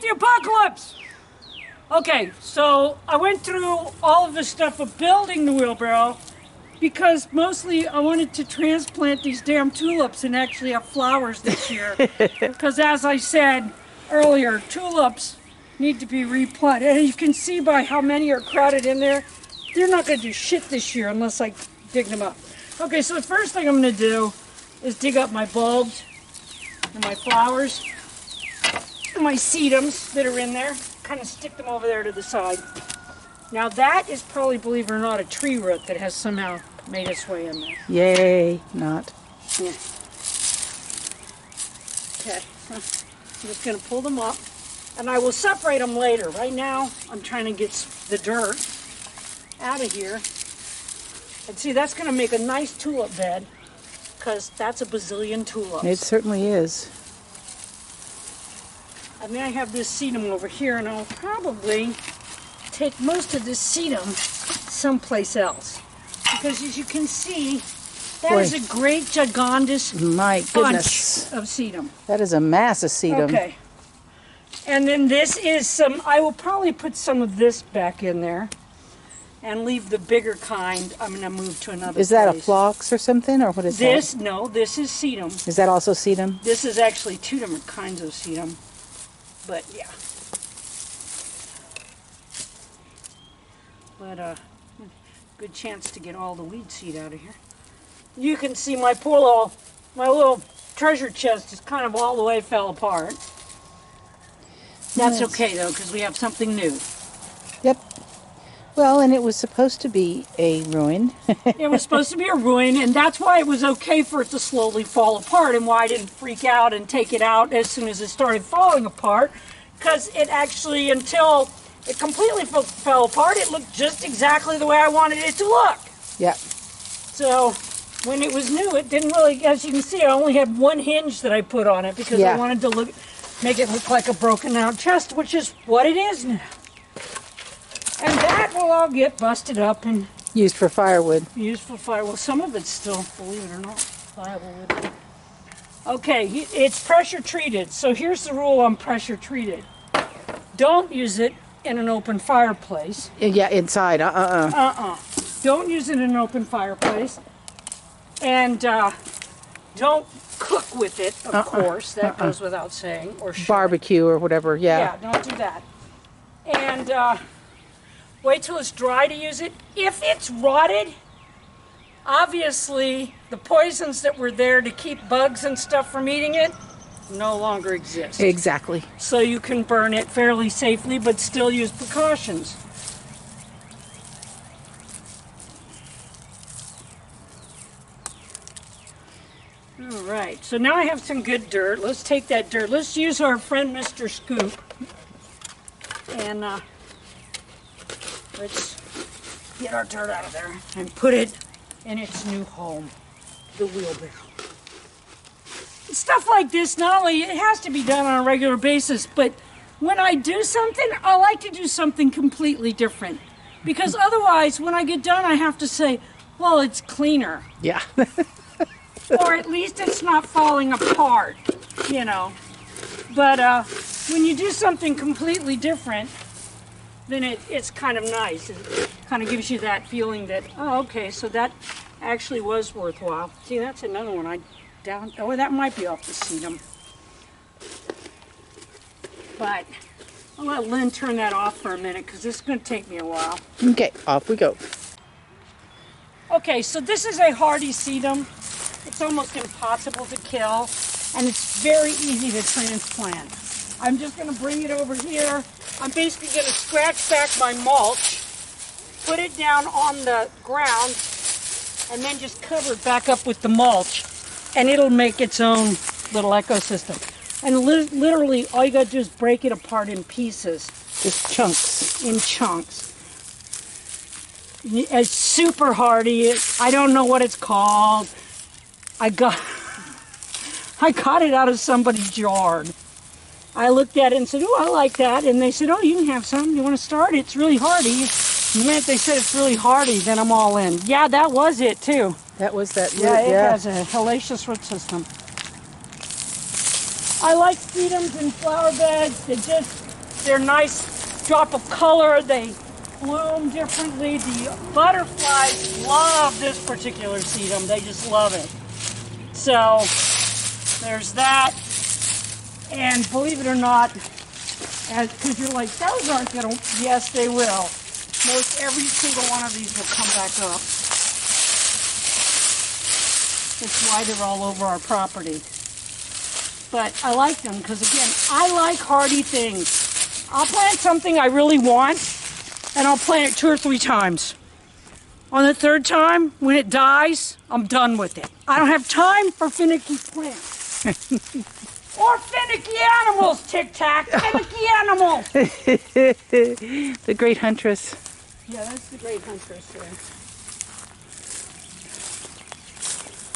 the apocalypse! Okay, so I went through all of the stuff of building the wheelbarrow because mostly I wanted to transplant these damn tulips and actually have flowers this year. Because as I said earlier, tulips need to be replanted. And you can see by how many are crowded in there, they're not going to do shit this year unless I dig them up. Okay, so the first thing I'm going to do is dig up my bulbs and my flowers and my sedums that are in there. Kind of stick them over there to the side. Now that is probably, believe it or not, a tree root that has somehow made its way in there. Yay, not. Yeah. Okay, I'm just going to pull them up and I will separate them later. Right now, I'm trying to get the dirt out of here. And see, that's going to make a nice tulip bed because that's a bazillion tulips. It certainly is. And then I have this sedum over here, and I'll probably take most of this sedum someplace else. Because as you can see, that is a great, gigantous My bunch goodness. of sedum. That is a mass of sedum. Okay. And then this is some, I will probably put some of this back in there and leave the bigger kind. I'm going to move to another Is that a place. phlox or something, or what is This, that? no, this is sedum. Is that also sedum? This is actually two different kinds of sedum. But yeah. But good chance to get all the weed seed out of here. You can see my little treasure chest is kind of all the way fell apart. That's okay though, because we have something new. Yep. Well, and it was supposed to be a ruin. It was supposed to be a ruin, and that's why it was okay for it to slowly fall apart, and why I didn't freak out and take it out as soon as it started falling apart, because it actually, until it completely fell apart, it looked just exactly the way I wanted it to look. Yeah. So when it was new, it didn't really, as you can see, I only had one hinge that I put on it because I wanted to make it look like a broken out chest, which is what it is now. And that will all get busted up and Used for firewood. used for fire. Well, some of it's still, believe it or not, viable wood. Okay, it's pressure treated. So here's the rule on pressure treated. Don't use it in an open fireplace. Yeah, inside. Don't use it in an open fireplace. And don't cook with it, of course. That goes without saying. Or Barbecue or whatever, Yeah, don't do that. And wait till it's dry to use it. If it's rotted, obviously the poisons that were there to keep bugs and stuff from eating it no longer exist. Exactly. So you can burn it fairly safely, but still use precautions. All right, so now I have some good dirt. Let's take that dirt. Let's use our friend Mr. Scoop. And let's get our dirt out of there and put it in its new home, the wheelbarrow. Stuff like this, not only it has to be done on a regular basis, but when I do something, I like to do something completely different. Because otherwise, when I get done, I have to say, well, it's cleaner. Yeah. Or at least it's not falling apart, you know. But when you do something completely different, then it's kind of nice. It kind of gives you that feeling that, oh, okay, so that actually was worthwhile. See, that's another one oh, that might be off the sedum. But I'll let Lynn turn that off for a minute because this is going to take me a while. Okay, off we go. Okay, so this is a hardy sedum. It's almost impossible to kill, and it's very easy to transplant. I'm just going to bring it over here. I'm basically going to scratch back my mulch, put it down on the ground, and then just cover it back up with the mulch, and it'll make its own little ecosystem. And literally, all you got to do is break it apart in pieces. Just chunks. In chunks. It's super hardy. I don't know what it's called. I got it out of somebody's yard. I looked at it and said, oh, I like that. And they said, oh, you can have some. You want to start? It's really hardy. The minute they said it's really hardy, then I'm all in. Yeah, that was it, too. That was that root, yeah. It has a hellacious root system. I like sedums and flower beds. They're nice drop of color. They bloom differently. The butterflies love this particular sedum. They just love it. So there's that. And believe it or not, because you're like, those aren't going to, yes, they will. Most every single one of these will come back up. That's why they're all over our property. But I like them because, again, I like hardy things. I'll plant something I really want, and I'll plant it 2 or 3 times. On the 3rd time, when it dies, I'm done with it. I don't have time for finicky plants. Or finicky animals, Tic Tac. Finicky animals. The great huntress. Yeah, that's the great huntress there.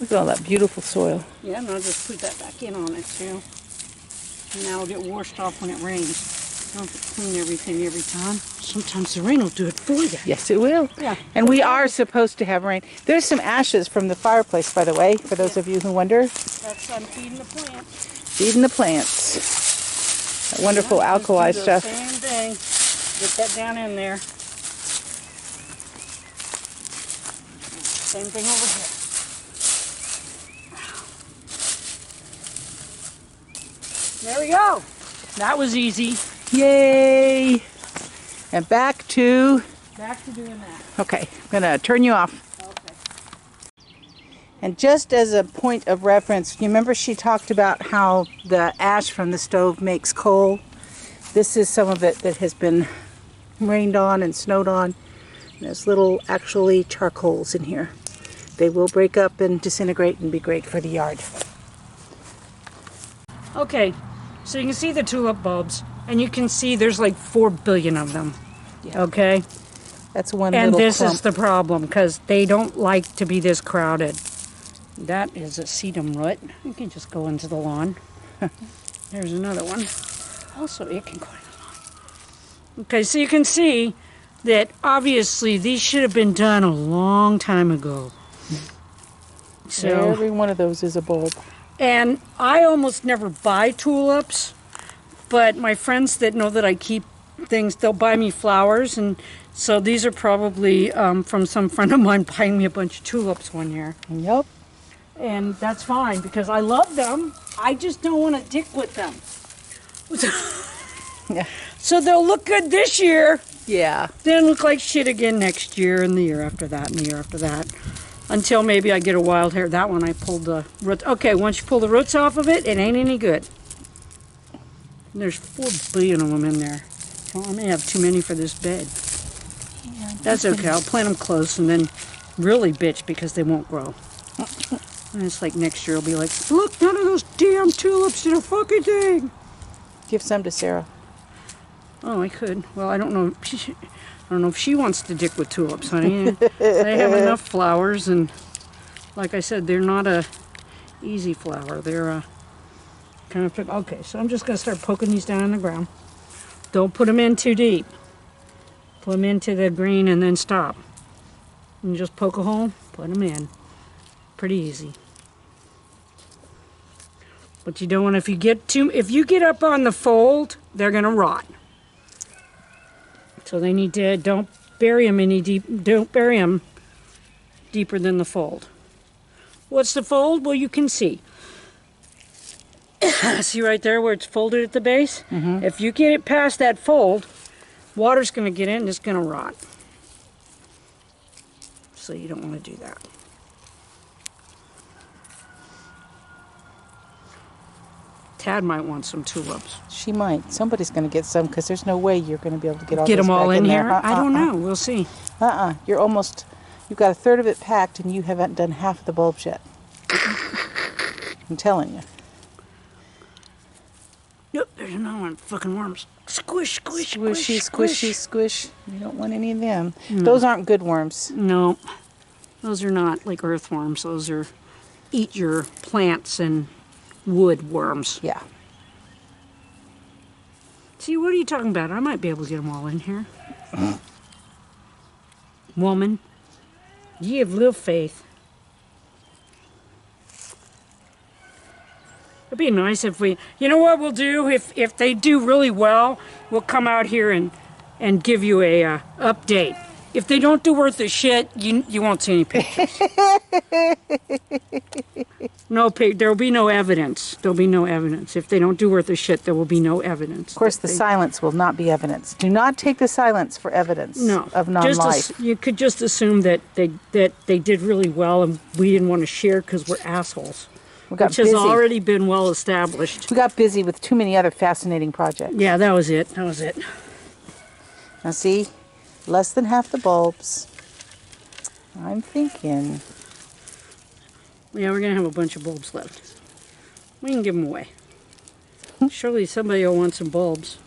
Look at all that beautiful soil. Yeah, and I'll just put that back in on it too. And now it'll get washed off when it rains. I don't have to clean everything every time. Sometimes the rain will do it for you. Yes, it will. Yeah. And we are supposed to have rain. There's some ashes from the fireplace, by the way, for those of you who wonder. That's feeding the plant. Feeding the plants. That wonderful Yeah, alkali just do the stuff. Same thing. Get that down in there. Same thing over here. There we go. That was easy. Yay! And back to... Back to doing that. Okay, I'm going to turn you off. Okay. And just as a point of reference, you remember she talked about how the ash from the stove makes coal? This is some of it that has been rained on and snowed on. There's little actually charcoals in here. They will break up and disintegrate and be great for the yard. Okay, so you can see the tulip bulbs, and you can see there's like 4 billion of them. Yeah. Okay? That's one And little this clump. is the problem, because they don't like to be this crowded. That is a sedum root. You can just go into the lawn. There's another one. Also, it can go into the lawn. Okay, so you can see that obviously these should have been done a long time ago. So, every one of those is a bulb. and I almost never buy tulips, but my friends that know that I keep things, they'll buy me flowers, and so these are probably from some friend of mine buying me a bunch of tulips one year. Yep. And that's fine because I love them. I just don't want to dick with them. Yeah. So they'll look good this year, Yeah. then look like shit again next year, and the year after that, and the year after that. Until maybe I get a wild hair. That one I pulled the roots. Okay, once you pull the roots off of it, it ain't any good. And there's 4 billion of them in there. Well, I may have too many for this bed. Yeah, That's okay. I'll plant them close and then really bitch because they won't grow. And it's like next year I'll be like, look, none of those damn tulips did a fucking thing. Give some to Sarah. Oh, I could. Well, I don't know. I don't know if she wants to dick with tulips, honey. They have enough flowers, and like I said, they're not a easy flower. They're a kind of. Okay, so I'm just gonna start poking these down in the ground. Don't put them in too deep. Put them into the green and then stop. And just poke a hole, put them in. Pretty easy. But you don't want, if you get up on the fold, they're gonna rot. So they need to, don't bury them any deep, don't bury them deeper than the fold. What's the fold? Well, you can see. See right there where it's folded at the base? Mm-hmm. If you get it past that fold, water's gonna get in and it's gonna rot. So you don't want to do that. Tad might want some tulips. She might. Somebody's going to get some because there's no way you're going to be able to get all Get this them all back in there. here? I don't know. We'll see. You're almost, you've got a third of it packed and you haven't done half the bulbs yet. I'm telling you. Yep, there's another one. Fucking worms. Squish, squish, Squishy, squish, squishy, squish. You don't want any of them. No. Those aren't good worms. No, those are not like earthworms. Those are eat your plants and wood worms. Yeah. See, what are you talking about? I might be able to get them all in here. Woman, you have little faith. be nice if we, you know what we'll do? If they do really well, we'll come out here and give you a update. If they don't do worth a shit, you won't see any pictures. There will be no evidence. There'll be no evidence. If they don't do worth a shit, there will be no evidence. Of course, the silence will not be evidence. Do not take the silence for evidence of non-life. You could just assume that they did really well, and we didn't want to share because we're assholes. Which has already been well established. We got busy with too many other fascinating projects. Yeah, that was it. That was it. Now see, less than half the bulbs. I'm thinking. Yeah, we're going to have a bunch of bulbs left. We can give them away. Surely somebody will want some bulbs.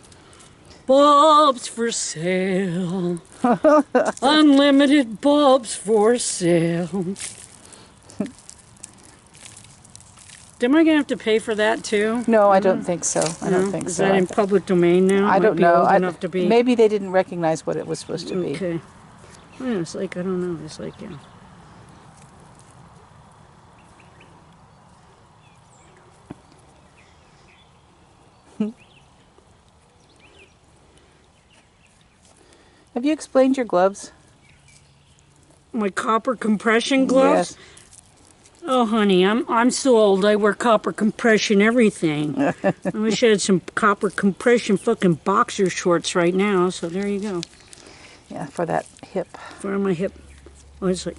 Bulbs for sale. Unlimited bulbs for sale. Am I going to have to pay for that too? No, I don't think so. I don't think so. Is that in public domain now? I don't know. Enough to be. Maybe they didn't recognize what it was supposed to be. Okay. Yeah, it's like, I don't know. It's like, yeah. Have you explained your gloves? My copper compression gloves? Yes. Oh, honey, I'm so old. I wear copper compression everything. I wish I had some copper compression fucking boxer shorts right now. So there you go. Yeah, for that hip. For my hip. Oh, it's like,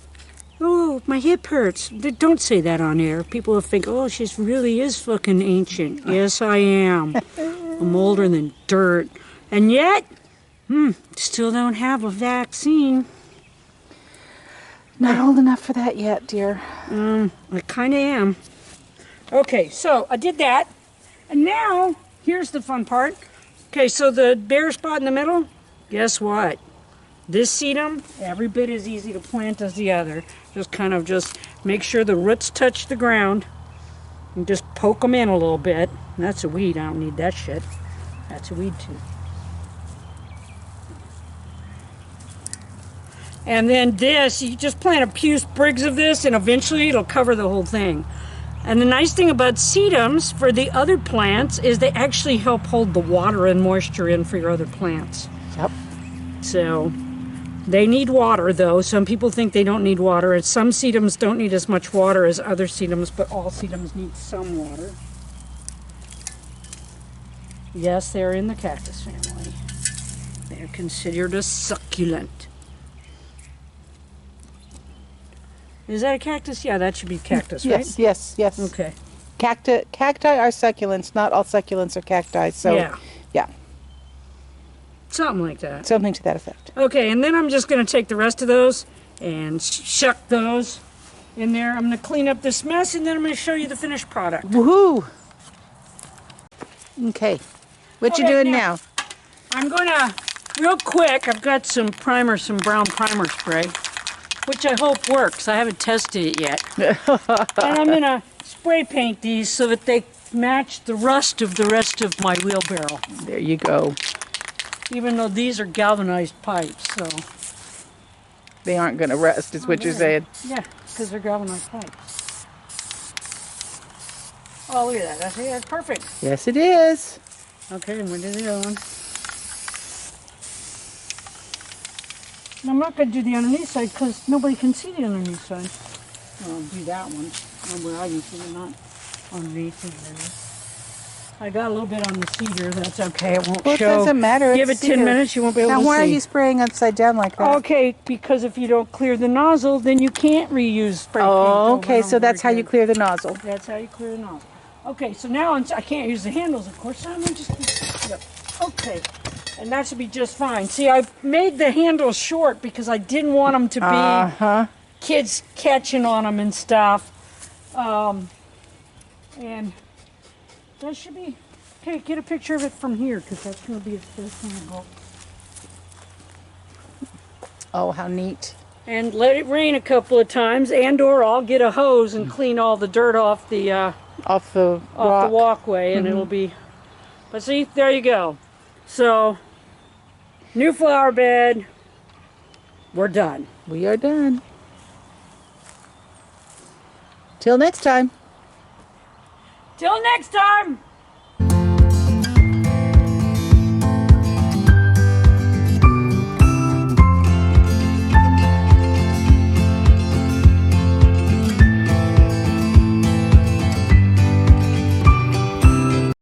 oh, my hip hurts. Don't say that on air. People will think, oh, she really is fucking ancient. Yes, I am. I'm older than dirt. And yet, still don't have a vaccine. Not old enough for that yet, dear. I kind of am. Okay, so I did that. And now, here's the fun part. Okay, so the bare spot in the middle, guess what? This sedum, every bit as easy to plant as the other. Just kind of just make sure the roots touch the ground. And just poke them in a little bit. That's a weed, I don't need that shit. That's a weed too. And then this, you just plant a few sprigs of this and eventually it'll cover the whole thing. And the nice thing about sedums for the other plants is they actually help hold the water and moisture in for your other plants. Yep. So they need water though. Some people think they don't need water. And some sedums don't need as much water as other sedums, but all sedums need some water. Yes, they're in the cactus family. They're considered a succulent. Is that a cactus? Yeah, that should be cactus, right? Yes, yes, yes. Okay. Cacti are succulents. Not all succulents are cacti. So, yeah. Something like that. Something to that effect. Okay, and then I'm just going to take the rest of those and shuck those in there. I'm going to clean up this mess, and then I'm going to show you the finished product. Woohoo! Okay. What you doing now? I'm going to, real quick, I've got some primer, some brown primer spray, which I hope works. I haven't tested it yet. And I'm going to spray paint these so that they match the rust of the rest of my wheelbarrow. There you go. Even though these are galvanized pipes, so. They aren't going to rust, is what you're saying. Yeah, because they're galvanized pipes. Oh, look at that. That's perfect. Yes, it is. Okay, and we'll do the other one. And I'm not going to do the underneath side because nobody can see the underneath side. I'll do that one. Where I can see it, not underneath. I got a little bit on the cedar. That's okay. It won't show. It doesn't matter. Give it 10 minutes. You won't be able to see. Now, why are you spraying upside down like that? Okay, because if you don't clear the nozzle, then you can't reuse spray paint. Oh, okay. So that's how you clear the nozzle. That's how you clear the nozzle. Okay, so now I can't use the handles, of course. So I'm going to just... Okay. And that should be just fine. See, I've made the handles short because I didn't want them to be kids catching on them and stuff. And that should be... Okay, get a picture of it from here because that's going to be the first thing to go. Oh, how neat. And let it rain a couple of times, and or I'll get a hose and clean all the dirt off the walkway, and it'll be... But see, there you go. So, new flower bed. We're done. We are done. Till next time. Till next time.